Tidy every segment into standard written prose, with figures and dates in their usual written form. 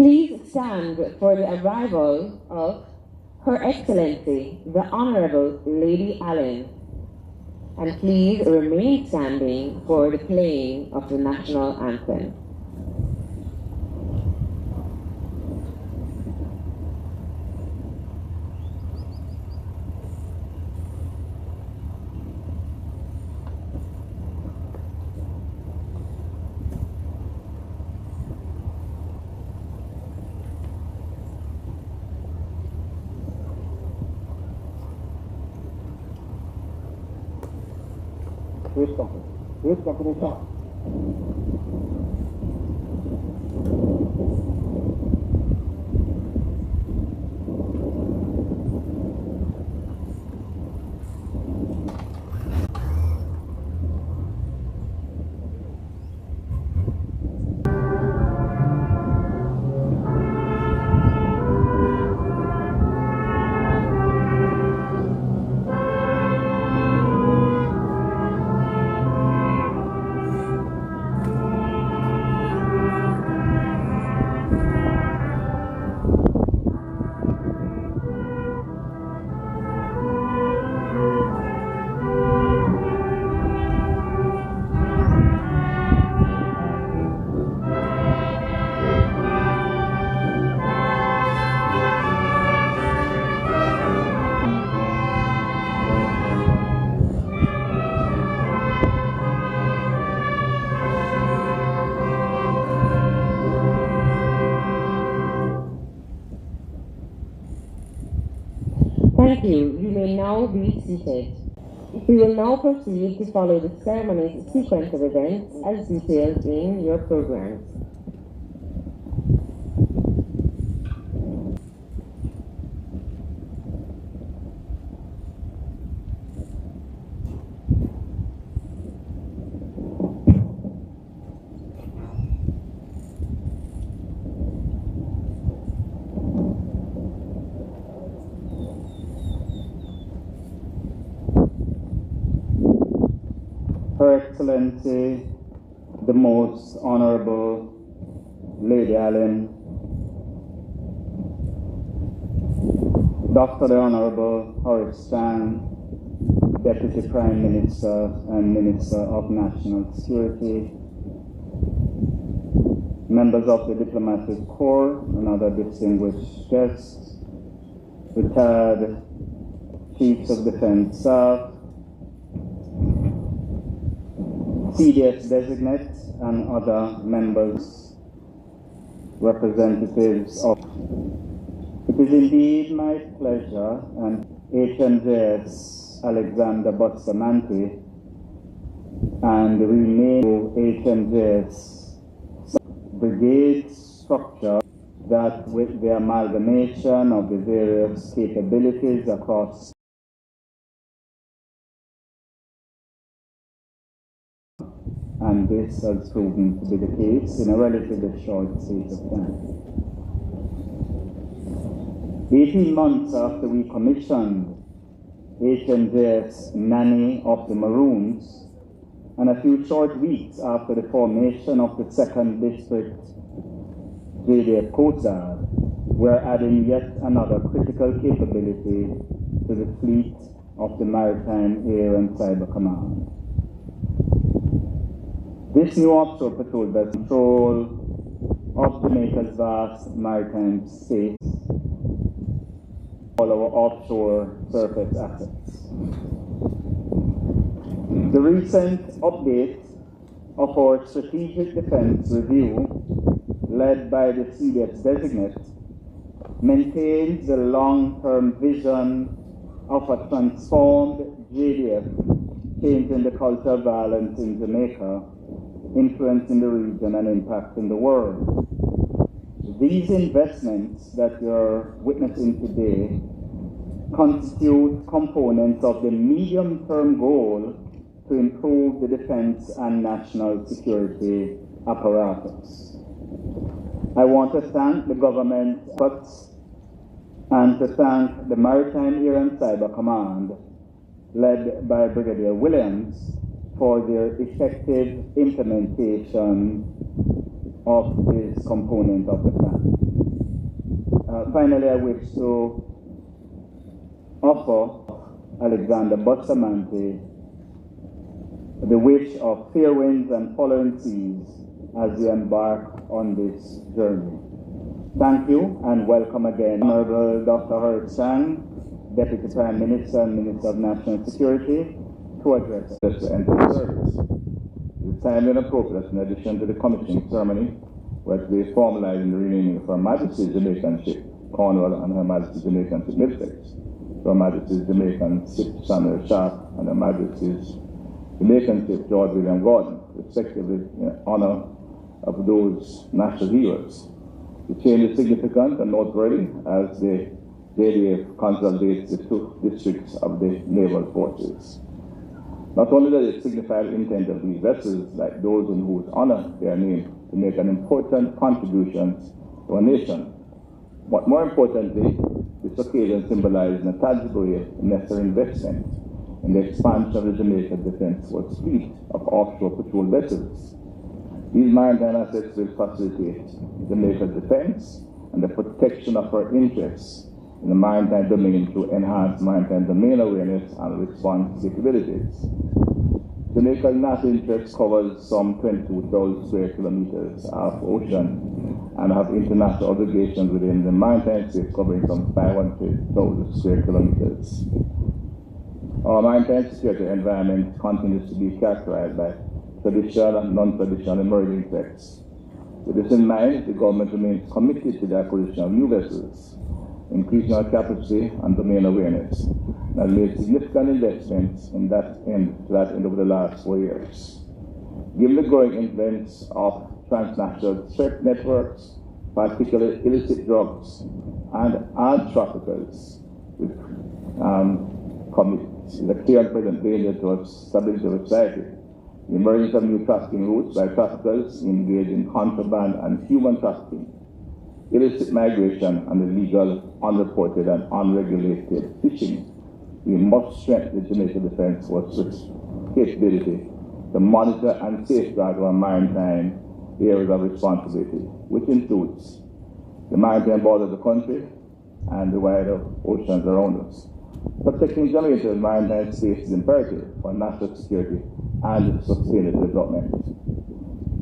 Please stand for the arrival of Her Excellency, the Honorable Lady Allen, and please remain standing for the playing of the national anthem. Who's talking to talk? Thank you. You may now be seated. We will now proceed to follow the ceremony's sequence of events as detailed in your programs. Her Excellency, the Most Honorable Lady Allen, Dr. the Honorable Horace Chang, Deputy Prime Minister and Minister of National Security, members of the Diplomatic Corps and other distinguished guests, retired Chiefs of Defense Staff, CDS designates and other members, representatives of. It is indeed my pleasure and HMJS Alexander Bustamante and the remaining HMJS brigade structure that with the amalgamation of the various capabilities across and this has proven to be the case in a relatively short space of time. 18 months after we commissioned HMJS Nanny of the Maroons, and a few short weeks after the formation of the 2nd District JDF Coast Guard, we're adding yet another critical capability to the fleet of the Maritime, Air and Cyber Command. This new offshore patrol does control of Jamaica's vast maritime space, all our offshore surface assets. The recent update of our Strategic Defense Review, led by the CDS designate, maintains the long-term vision of a transformed JDF, changing the culture of violence in Jamaica, influencing the region and impacting the world. These investments that you're witnessing today constitute components of the medium-term goal to improve the defense and national security apparatus. I want to thank the government efforts and to thank the Maritime, Air and Cyber Command, led by Brigadier Williams, for their effective implementation of this component of the plan. Finally, I wish to offer Alexander Bustamante the wish of fair winds and tolerant seas as we embark on this journey. Thank you and welcome again, Honorable Dr. Howard Sang, Deputy Prime Minister and Minister of National Security, to address us to enter the service. It is timely and appropriate, in addition to the commissioning ceremony, where to be formalizing the renaming of Her Majesty's Jamaican ship Cornwall and Her Majesty's Jamaican ship Middlesex, Her Majesty's Jamaican ship Samuel Sharpe and Her Majesty's Jamaican ship George William Gordon, respectively, in honor of those national heroes. The change is significant and noteworthy as the JDF consolidates the two districts of the naval forces. Not only does it signify the intent of these vessels, like those in whose honor they are named, to make an important contribution to our nation, but more importantly, this occasion symbolizes in a tangible way the necessary investment in the expansion of the Jamaican Defence Force fleet of offshore patrol vessels. These maritime assets will facilitate Jamaica's defence and the protection of our interests in the maritime domain through enhanced maritime domain awareness and response capabilities. Jamaica's national interest covers some 22,000 square kilometers of ocean and have international obligations within the maritime space covering some 500,000 square kilometers. Our maritime security environment continues to be characterized by traditional and non-traditional emerging threats. With this in mind, the government remains committed to the acquisition of new vessels, increasing our capacity and domain awareness, and has made significant investments in that end over the last 4 years. Given the growing influence of transnational threat networks, particularly illicit drugs and armed traffickers, which is a clear and present danger to our stability of society. The emergence of new trafficking routes by traffickers engaged in contraband and human trafficking, illicit migration, and illegal, unreported, and unregulated fishing. We must strengthen the Jamaican Defence Force's capability to monitor and safeguard our maritime areas of responsibility, which includes the maritime border of the country and the wider oceans around us. Protecting Jamaica's maritime space is imperative for national security and sustainable development.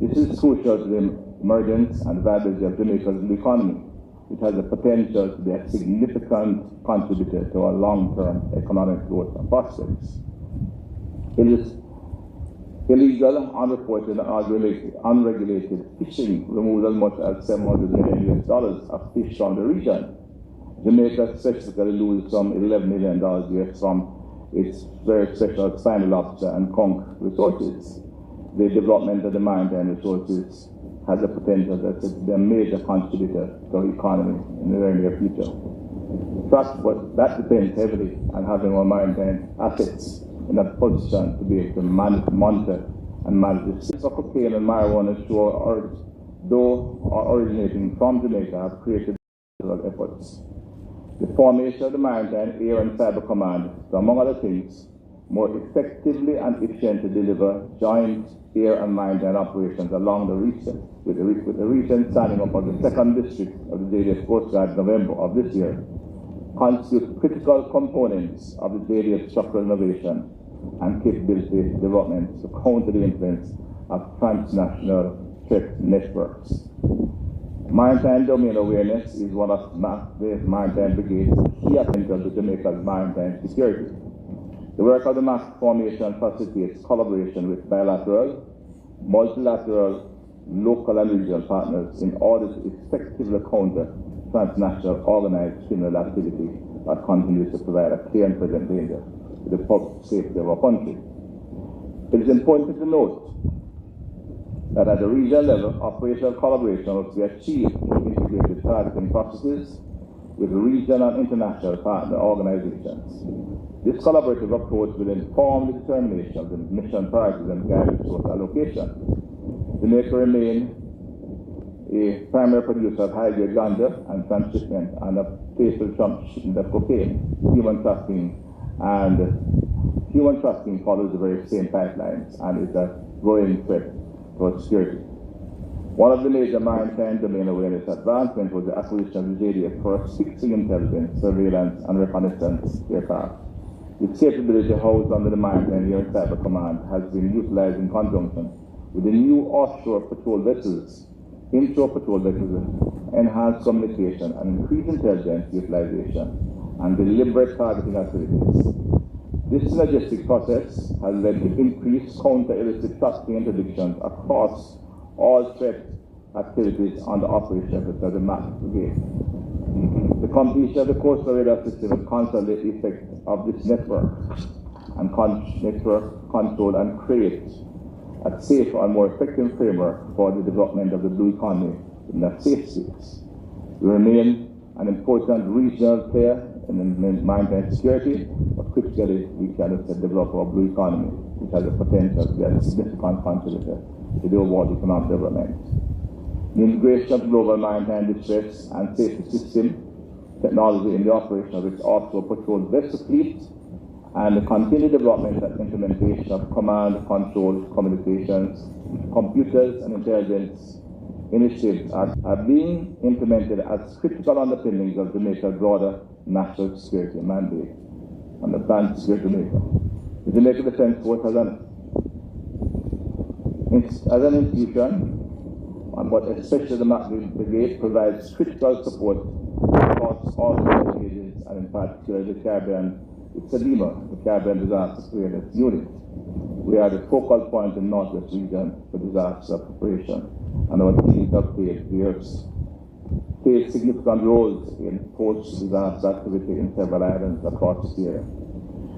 This is crucial to the emergence and viability of Jamaica's economy, which has the potential to be a significant contributor to our long-term economic growth and prospects. It is illegal, unreported, and unregulated fishing removes as much as $700 million of fish from the region. Jamaica specifically loses some $11 million US from its very special spiny lobster and conch resources. The development of the maritime resources has the potential to be a major contributor to our economy in the very near future. But that depends heavily on having our maritime assets in a position to be able to monitor and manage this. Cocaine and marijuana though originating from Jamaica, have created efforts. The formation of the Maritime Air and Cyber Command to, among other things, more effectively and efficiently deliver joint air and maritime operations along the region, with the region signing up of the 2nd District of the JDF Coast Guard in November of this year, constitute critical components of the JDF structural innovation and capability development to counter the influence of transnational threat networks. Maritime domain awareness is one of the Maritime Brigade's key attention to Jamaica's maritime security. The work of the MAC formation facilitates collaboration with bilateral, multilateral, local and regional partners in order to effectively counter transnational organized criminal activity that continues to provide a clear and present danger to the public safety of our country. It is important to note that at the regional level, operational collaboration must be achieved through integrated targeting processes with regional and international partner organizations. This collaborative approach will inform the determination of the mission priorities and guide resource allocation. Jamaica remain a primary producer of high-grade ganja and transshipment and a fatal transshipment of cocaine, human trafficking follows the very same pipelines and is a growing threat to our security. One of the major maritime domain awareness advancements was the acquisition of the JDF first fixing intelligence, surveillance, and reconnaissance aircraft. Its capability housed under the Maritime Air and Cyber Command has been utilized in conjunction with the new offshore patrol vessels, inshore patrol vessels, enhanced communication and increased intelligence utilization and deliberate targeting activities. This synergistic process has led to increased counter-illicit trafficking interdictions across all threat activities on the operation of the MAP brigade. The completion of the coastal radar system will consolidate the effect of this network and network control and create a safer and more effective framework for the development of the blue economy in that safe space. We remain an important regional player in maritime security, but critically we can develop our blue economy, which has the potential to be a significant contributor to the overall economic development. The integration of global maritime distress and safety system technology in the operation of its offshore patrol vessel fleet and the continued development and implementation of command, control, communications, computers, and intelligence initiatives are being implemented as critical underpinnings of Jamaica's broader national security mandate and the plan to secure Jamaica. The Jamaica Defence Force as an institution, but especially the MAP Brigade, provides critical support across all the brigades and in particular the Caribbean, it's SEDIMA, the Caribbean Disaster Preparedness Unit. We are the focal point in the Northwest region for disaster preparation, and our teams have played significant roles in post-disaster activity in several islands across the area.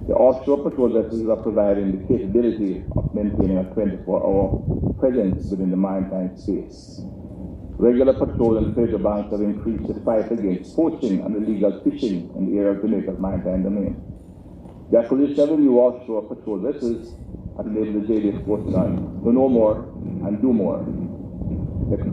The offshore patrol vessels are providing the capability of maintaining a 24-hour presence within the maritime space. Regular patrol and pleasure banks have increased the fight against poaching and illegal fishing in the area of Jamaica's maritime domain. The acquisition of the new offshore patrol vessels has enabled the JDF Force to know more and do more